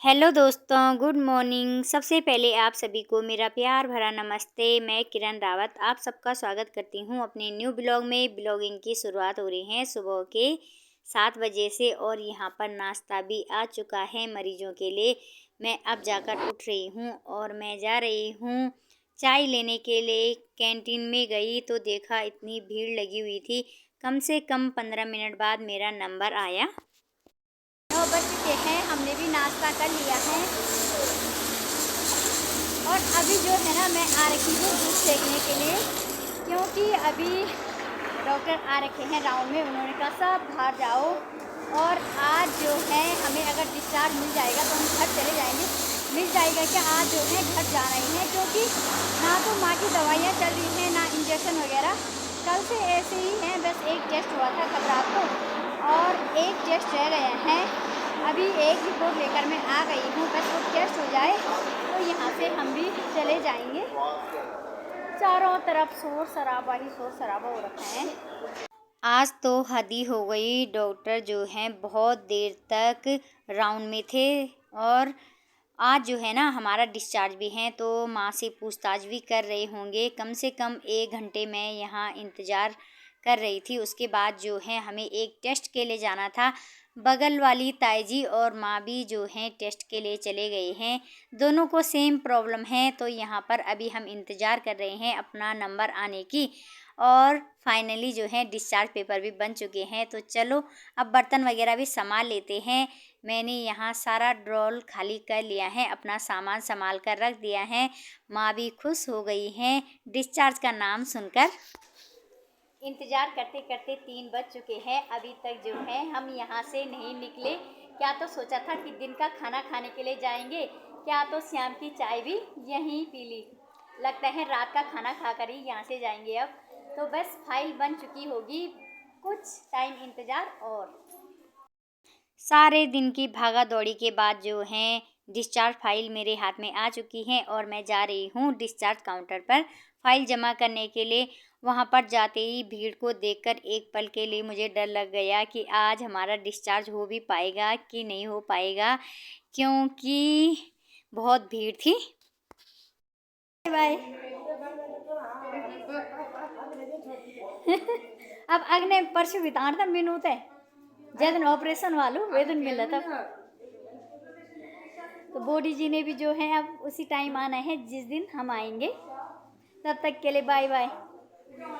Hello दोस्तों, good morning. सबसे पहले आप सभी को मेरा प्यार भरा नमस्ते। मैं किरण रावत आप सबका स्वागत करती हूँ अपने न्यू ब्लॉग में। ब्लॉगिंग की शुरुआत हो रही है सुबह के 7 बजे से और यहाँ पर नाश्ता भी आ चुका है मरीजों के लिए। मैं अब जाकर उठ रही हूँ और मैं जा रही हूँ चाय लेने के लिए। कैंटीन में गई तो देखा इतनी भीड़ लगी हुई थी। कम से कम 15 मिनट बाद मेरा नंबर आया। 9 बज चुके हैं, हमने भी नाश्ता कर लिया है और अभी जो है ना मैं आ रखी हूँ दूध सेकने के लिए, क्योंकि अभी डॉक्टर आ रखे हैं राउंड में। उन्होंने कहा सब बाहर जाओ और आज जो है हमें अगर डिस्चार्ज मिल जाएगा तो हम घर चले जाएंगे। मिल जाएगा क्या? आज जो है घर जा रहे हैं, क्योंकि ना तो माँ की दवाइयाँ चल रही हैं ना इंजेक्शन वगैरह। कल से ऐसे ही हैं, बस एक टेस्ट हुआ था कल रात को और एक टेस्ट रह गया है। अभी एक रिपोर्ट लेकर मैं आ गई हूँ, बस वो टेस्ट हो जाए तो यहाँ से हम भी चले जाएंगे। चारों तरफ शोर शराबा ही शोर शराबा हो रखा है। आज तो हद ही हो गई। डॉक्टर जो हैं बहुत देर तक राउंड में थे और आज जो है ना हमारा डिस्चार्ज भी है, तो माँ से पूछताछ भी कर रहे होंगे। कम से कम 1 घंटे मैं यहाँ इंतज़ार कर रही थी। उसके बाद जो है हमें एक टेस्ट के लिए जाना था। बगल वाली ताई जी और माँ भी जो हैं टेस्ट के लिए चले गए हैं। दोनों को सेम प्रॉब्लम है, तो यहाँ पर अभी हम इंतज़ार कर रहे हैं अपना नंबर आने की। और फाइनली जो है डिस्चार्ज पेपर भी बन चुके हैं। तो चलो अब बर्तन वगैरह भी संभाल लेते हैं। मैंने यहाँ सारा ड्रॉल खाली कर लिया है, अपना सामान संभाल कर रख दिया है। माँ भी खुश हो गई हैं डिस्चार्ज का नाम सुनकर। इंतज़ार करते करते 3 बज चुके हैं, अभी तक जो है हम यहाँ से नहीं निकले। क्या तो सोचा था कि दिन का खाना खाने के लिए जाएंगे, क्या तो शाम की चाय भी यहीं पी ली। लगता है रात का खाना खाकर ही यहाँ से जाएंगे अब। तो बस फाइल बन चुकी होगी, कुछ टाइम इंतज़ार और। सारे दिन की भागा दौड़ी के बाद जो है डिस्चार्ज फाइल मेरे हाथ में आ चुकी है और मैं जा रही हूँ डिस्चार्ज काउंटर पर फाइल जमा करने के लिए। वहाँ पर जाते ही भीड़ को देखकर एक पल के लिए मुझे डर लग गया कि आज हमारा डिस्चार्ज हो भी पाएगा कि नहीं हो पाएगा, क्योंकि बहुत भीड़ थी। बाय। अब अगने परसों बितान था मीनू थे जैसे ऑपरेशन वालों वे दिन मिला था। तो बॉडी जी ने भी जो है अब उसी टाइम आना है जिस दिन हम आएंगे। तब तक के लिए बाय बाय।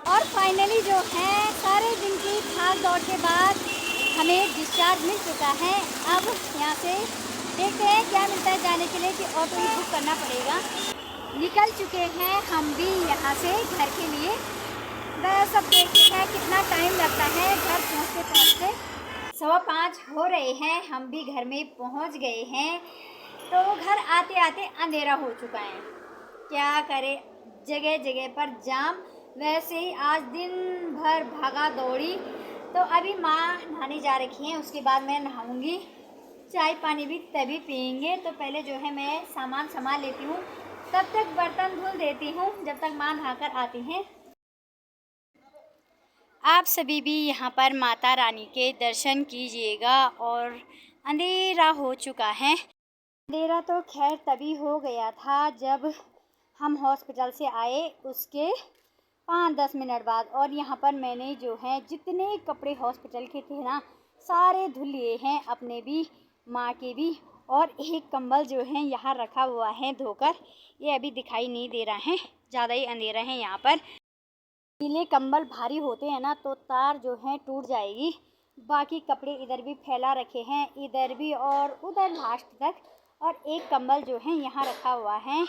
और फाइनली जो है सारे दिन की भाग दौड़ के बाद हमें डिस्चार्ज मिल चुका है। अब यहाँ से देखते हैं क्या मिलता है जाने के लिए, कि ऑटो ही बुक करना पड़ेगा। निकल चुके हैं हम भी यहाँ से घर के लिए। बस अब देखते हैं कितना टाइम लगता है घर पहुँचते पहुँचते। 5:15 हो रहे हैं, हम भी घर में पहुँच गए हैं। तो घर आते आते अंधेरा हो चुका है। क्या करें, जगह जगह पर जाम। वैसे ही आज दिन भर भागा दौड़ी। तो अभी माँ नहाने जा रखी हैं, उसके बाद मैं नहाऊंगी। चाय पानी भी तभी पियेंगे। तो पहले जो है मैं सामान संभाल लेती हूँ, तब तक बर्तन धुल देती हूँ जब तक माँ नहाकर आती हैं। आप सभी भी यहाँ पर माता रानी के दर्शन कीजिएगा। और अंधेरा हो चुका है। अंधेरा तो खैर तभी हो गया था जब हम हॉस्पिटल से आए, उसके 5-10 मिनट बाद। और यहाँ पर मैंने जो है जितने कपड़े हॉस्पिटल के थे ना सारे धुल लिए हैं, अपने भी माँ के भी। और एक कंबल जो है यहाँ रखा हुआ है धोकर, ये अभी दिखाई नहीं दे रहा है, ज़्यादा ही अंधेरा है यहाँ पर। गीले कंबल भारी होते हैं ना तो तार जो है टूट जाएगी। बाकी कपड़े इधर भी फैला रखे हैं, इधर भी और उधर लास्ट तक। और एक कंबल जो है यहाँ रखा हुआ है।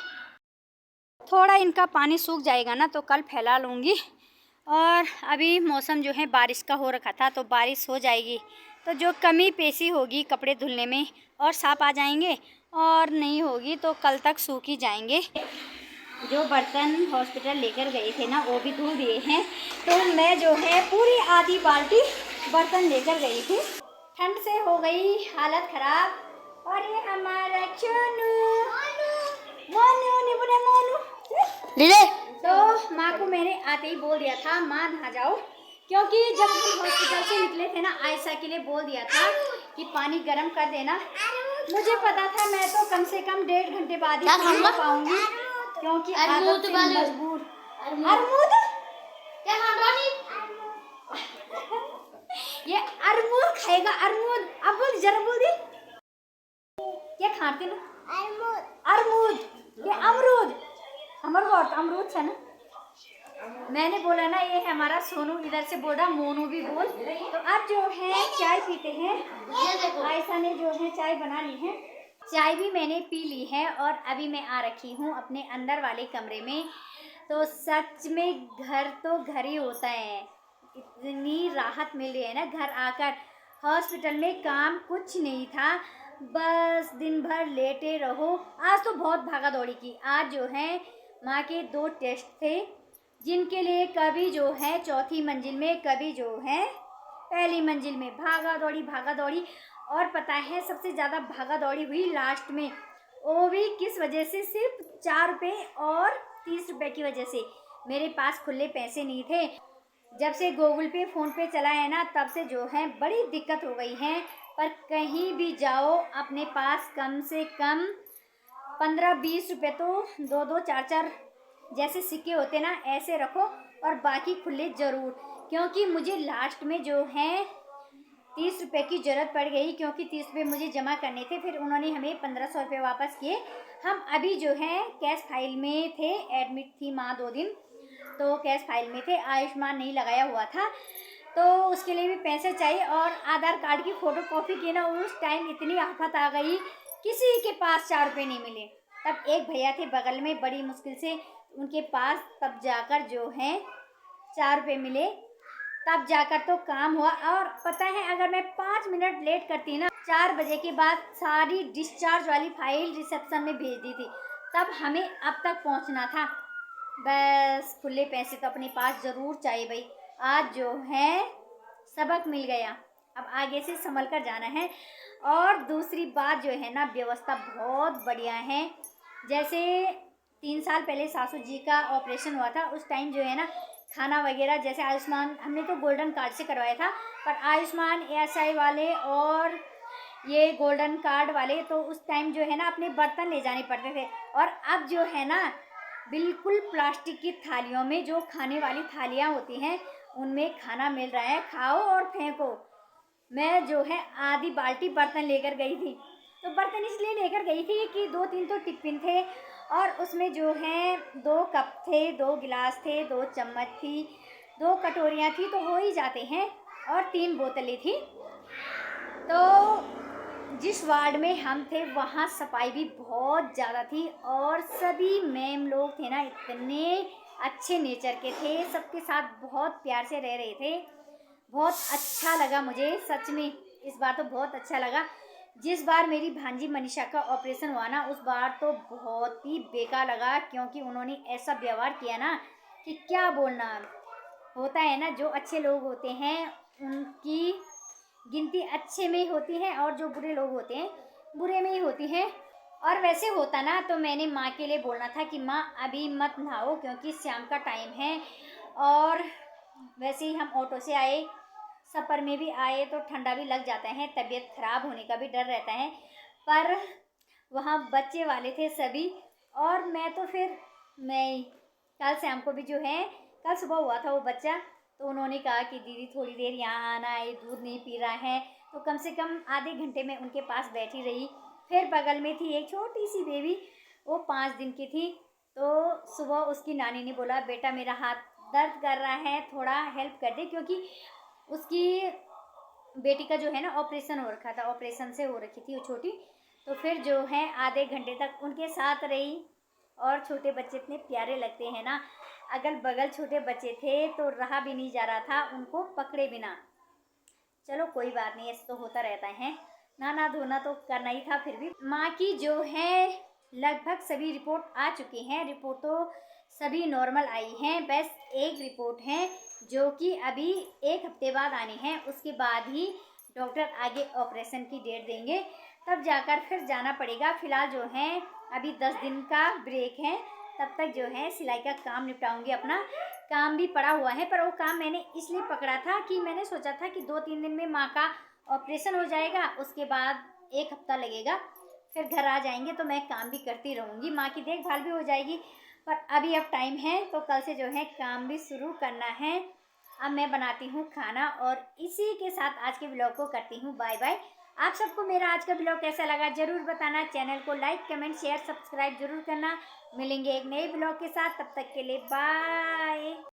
थोड़ा इनका पानी सूख जाएगा ना तो कल फैला लूँगी। और अभी मौसम जो है बारिश का हो रखा था, तो बारिश हो जाएगी तो जो कमी पेशी होगी कपड़े धुलने में और साफ आ जाएंगे, और नहीं होगी तो कल तक सूख ही जाएंगे। जो बर्तन हॉस्पिटल लेकर गए थे ना वो भी धुल दिए हैं। तो मैं जो है पूरी आधी बाल्टी बर्तन लेकर गई थी। ठंड से हो गई हालत ख़राब। और ये हमारा चोनू मोनू निबुने मोनू ले। तो माँ को मैंने आते ही बोल दिया था माँ नहा जाओ, क्योंकि जब हम हॉस्पिटल से निकले थे ना आयशा के लिए बोल दिया था कि पानी गर्म कर देना मुझे पता था मैं तो कम से कम 1.5 घंटे बाद ही पहुंच पाऊंगी, क्योंकि आदत से मजबूर। अरमूद क्या खान रही? ये अरमूद खाएगा, अरमूद। अब बोल, जरा बोल दे क्या खाते ना? अरमूद। अरमूद ये अमरूद, हमारे और अमरूद है ना। मैंने बोला ना ये है हमारा सोनू, इधर से बोला मोनू भी बोल। तो अब जो है चाय पीते हैं। आयशा ने जो है चाय बना ली है, चाय भी मैंने पी ली है और अभी मैं आ रखी हूँ अपने अंदर वाले कमरे में। तो सच में घर तो घर ही होता है, इतनी राहत मिल रही है ना घर आकर। हॉस्पिटल में काम कुछ नहीं था, बस दिन भर लेटे रहो। आज तो बहुत भागा दौड़ी की। आज जो है माँ के 2 टेस्ट थे, जिनके लिए कभी जो है चौथी मंजिल में, कभी जो है पहली मंजिल में भागा दौड़ी। और पता है सबसे ज़्यादा भागा दौड़ी हुई लास्ट में, वो भी किस वजह से? सिर्फ 4 रुपये और 30 रुपये की वजह से। मेरे पास खुले पैसे नहीं थे। जब से गूगल पे फ़ोन पे चला है ना, तब से जो है बड़ी दिक्कत हो गई है। पर कहीं भी जाओ अपने पास कम से कम 15-20 रुपये तो 2-2, 4-4 जैसे सिक्के होते ना, ऐसे रखो और बाकी खुले ज़रूर। क्योंकि मुझे लास्ट में जो है 30 रुपये की ज़रूरत पड़ गई, क्योंकि 30 रुपये मुझे जमा करने थे। फिर उन्होंने हमें 1500 रुपये वापस किए। हम अभी जो है कैश फाइल में थे, एडमिट थी माँ 2 दिन, तो कैश फाइल में थे, आयुष्मान नहीं लगाया हुआ था, तो उसके लिए भी पैसे चाहिए। और आधार कार्ड की फ़ोटो कॉपी की ना, उस टाइम इतनी आफत आ गई, किसी के पास 4 रुपये नहीं मिले। तब एक भैया थे बगल में, बड़ी मुश्किल से उनके पास तब जाकर जो है 4 रुपये मिले, तब जाकर तो काम हुआ। और पता है अगर मैं 5 मिनट लेट करती ना, 4 बजे के बाद सारी डिस्चार्ज वाली फाइल रिसेप्शन में भेज दी थी, तब हमें अब तक पहुंचना था। बस खुले पैसे तो अपने पास ज़रूर चाहिए भाई। आज जो है सबक मिल गया, अब आगे से संभल कर जाना है। और दूसरी बात जो है ना, व्यवस्था बहुत बढ़िया है। जैसे 3 साल पहले सासू जी का ऑपरेशन हुआ था, उस टाइम जो है ना खाना वगैरह, जैसे आयुष्मान, हमने तो गोल्डन कार्ड से करवाया था, पर आयुष्मान ESI वाले और ये गोल्डन कार्ड वाले तो उस टाइम जो है ना अपने बर्तन ले जाने पड़ते थे। और अब जो है ना बिल्कुल प्लास्टिक की थालियों में, जो खाने वाली थालियाँ होती हैं, उनमें खाना मिल रहा है, खाओ और फेंको। मैं जो है आधी बाल्टी बर्तन लेकर गई थी। तो बर्तन इसलिए लेकर गई थी कि 2-3 तो टिफ़िन थे, और उसमें जो है 2 कप थे, 2 गिलास थे, 2 चम्मच थी, 2 कटोरियाँ थी, तो हो ही जाते हैं, और 3 बोतलें थी। तो जिस वार्ड में हम थे वहाँ सफाई भी बहुत ज़्यादा थी, और सभी मैम लोग थे ना इतने अच्छे नेचर के थे, सबके साथ बहुत प्यार से रह रहे थे। बहुत अच्छा लगा मुझे सच में, इस बार तो बहुत अच्छा लगा। जिस बार मेरी भांजी मनीषा का ऑपरेशन हुआ ना, उस बार तो बहुत ही बेकार लगा, क्योंकि उन्होंने ऐसा व्यवहार किया ना कि क्या बोलना। होता है ना, जो अच्छे लोग होते हैं उनकी गिनती अच्छे में ही होती है, और जो बुरे लोग होते हैं बुरे में ही होती है। और वैसे होता ना तो मैंने माँ के लिए बोलना था कि माँ अभी मत नहाओ, क्योंकि शाम का टाइम है। और वैसे ही हम ऑटो से आए, सफ़र में भी आए, तो ठंडा भी लग जाता है, तबीयत ख़राब होने का भी डर रहता है। पर वहाँ बच्चे वाले थे सभी, और मैं तो फिर मैं कल शाम को भी जो है, कल सुबह हुआ था वो बच्चा, तो उन्होंने कहा कि दीदी थोड़ी देर यहाँ आना, ये दूध नहीं पी रहा है, तो कम से कम आधे घंटे में उनके पास बैठी रही। फिर बगल में थी एक छोटी सी बेबी, वो 5 दिन की थी, तो सुबह उसकी नानी ने बोला बेटा मेरा हाथ दर्द कर रहा है, थोड़ा हेल्प कर दे, क्योंकि उसकी बेटी का जो है ना ऑपरेशन हो रखा था, ऑपरेशन से हो रखी थी वो छोटी। तो फिर जो है आधे घंटे तक उनके साथ रही। और छोटे बच्चे इतने प्यारे लगते हैं ना, अगल बगल छोटे बच्चे थे, तो रहा भी नहीं जा रहा था उनको पकड़े बिना। चलो कोई बात नहीं, ऐसा तो होता रहता है, नहाना धोना तो करना ही था। फिर भी माँ की जो है लगभग सभी रिपोर्ट आ चुकी हैं, रिपोर्ट तो सभी नॉर्मल आई हैं। बस एक रिपोर्ट है जो कि अभी 1 हफ्ते बाद आनी है, उसके बाद ही डॉक्टर आगे ऑपरेशन की डेट देंगे, तब जाकर फिर जाना पड़ेगा। फ़िलहाल जो है अभी 10 दिन का ब्रेक है, तब तक जो है सिलाई का काम निपटाऊंगी। अपना काम भी पड़ा हुआ है, पर वो काम मैंने इसलिए पकड़ा था कि मैंने सोचा था कि 2-3 दिन में माँ का ऑपरेशन हो जाएगा, उसके बाद 1 हफ्ता लगेगा, फिर घर आ जाएंगे तो मैं काम भी करती रहूँगी, माँ की देखभाल भी हो जाएगी। पर अभी अब टाइम है तो कल से जो है काम भी शुरू करना है। अब मैं बनाती हूँ खाना और इसी के साथ आज के ब्लॉग को करती हूँ बाय बाय। आप सबको मेरा आज का ब्लॉग कैसा लगा ज़रूर बताना। चैनल को लाइक कमेंट शेयर सब्सक्राइब जरूर करना। मिलेंगे एक नए ब्लॉग के साथ, तब तक के लिए बाय।